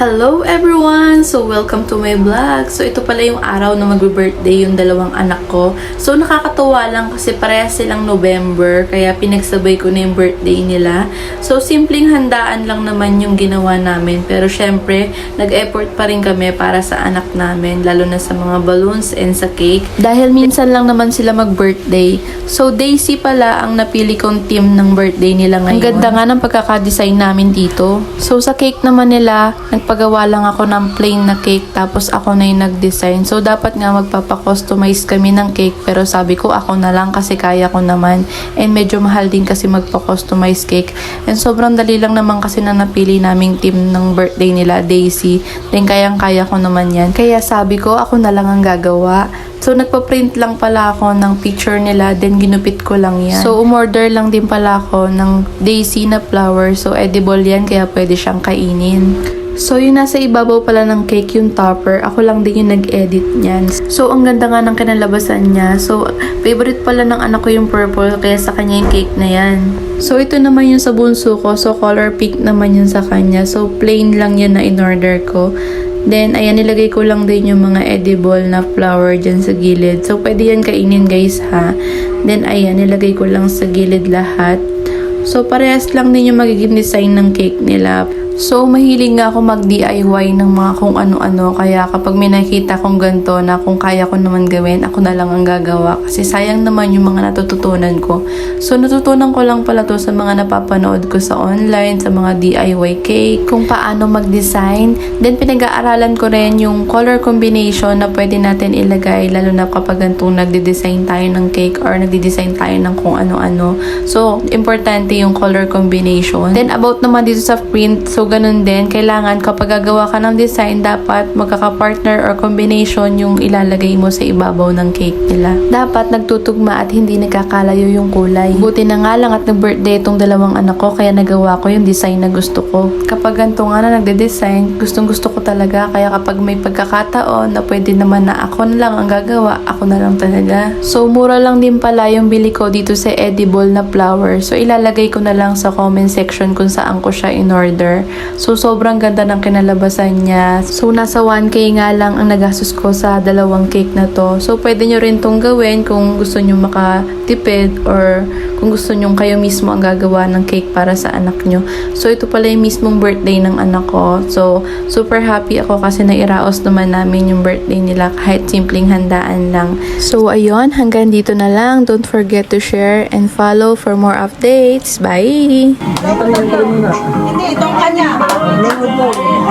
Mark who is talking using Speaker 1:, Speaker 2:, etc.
Speaker 1: Hello everyone! So welcome to my vlog. So ito pala yung araw na mag-birthday yung dalawang anak ko. So nakakatuwa lang kasi parehas silang November kaya pinagsabay ko na yung birthday nila. So simpleng handaan lang naman yung ginawa namin pero syempre nag-effort pa rin kami para sa anak namin lalo na sa mga balloons and sa cake. Dahil minsan lang naman sila mag-birthday. So Daisy pala ang napili kong team ng birthday nila ngayon. Ang ganda nga ng pagkakadesign namin dito. So sa cake naman nila, nagpagawa lang ako ng plain na cake tapos ako na yung nag-design. So, dapat nga magpapakustomize kami ng cake pero sabi ko ako na lang kasi kaya ko naman. And medyo mahal din kasi magpakustomize cake. And sobrang dali lang naman kasi na napili naming team ng birthday nila, Daisy. Then kayang-kaya ko naman yan. Kaya sabi ko ako na lang ang gagawa. So, nagpa-print lang pala ako ng picture nila, then ginupit ko lang yan. So, umorder lang din pala ako ng Daisy na flower. So, edible yan, kaya pwede siyang kainin. So, yung nasa ibabaw pala ng cake, yung topper, ako lang din yung nag-edit niyan. So, ang ganda nga ng kinalabasan niya. So, favorite pala ng anak ko yung purple, kaya sa kanya yung cake na yan. So, ito naman yung sa bunso ko. So, color pink naman yun sa kanya. So, plain lang yun na in-order ko. Then, ayan, nilagay ko lang din yung mga edible na flower dyan sa gilid. So, pwede yan kainin guys ha. Then, ayan, nilagay ko lang sa gilid lahat. So, parehas lang din yung magiging design ng cake nila. So, mahilig nga ako mag-DIY ng mga kung ano-ano. Kaya kapag may nakita kong ganito na kung kaya ko naman gawin, ako na lang ang gagawa. Kasi sayang naman yung mga natututunan ko. So, natutunan ko lang pala to sa mga napapanood ko sa online, sa mga DIY cake, kung paano mag-design. Then, pinag-aaralan ko rin yung color combination na pwede natin ilagay, lalo na kapag ganitong nagde-design tayo ng cake or nagde-design tayo ng kung ano-ano. So, importante yung color combination. Then, about naman dito sa print, so, ganun din, kailangan kapag gagawa ka ng design, dapat magkaka-partner or combination yung ilalagay mo sa ibabaw ng cake nila. Dapat nagtutugma at hindi nagkakalayo yung kulay. Buti na nga lang at nag-birthday itong dalawang anak ko, kaya nagawa ko yung design na gusto ko. Kapag ganito nga na nagde-design, gustong-gusto ko talaga, kaya kapag may pagkakataon na pwede naman na ako na lang ang gagawa, ako na lang talaga. So, mura lang din pala yung bili ko dito sa edible na flower. So, ilalagay ko na lang sa comment section kung saan ko siya in-order. So, sobrang ganda ng kinalabasan niya. So, nasa 1K nga lang ang nagastos ko sa dalawang cake na to. So, pwede nyo rin tong gawin kung gusto nyo makatipid or kung gusto nyo kayo mismo ang gagawa ng cake para sa anak nyo. So, ito pala yung mismong birthday ng anak ko. So, super happy ako kasi nairaos naman namin yung birthday nila kahit simpleng handaan lang. So, ayun. Hanggang dito na lang. Don't forget to share and follow for more updates. Bye!
Speaker 2: Hindi, itong kanya.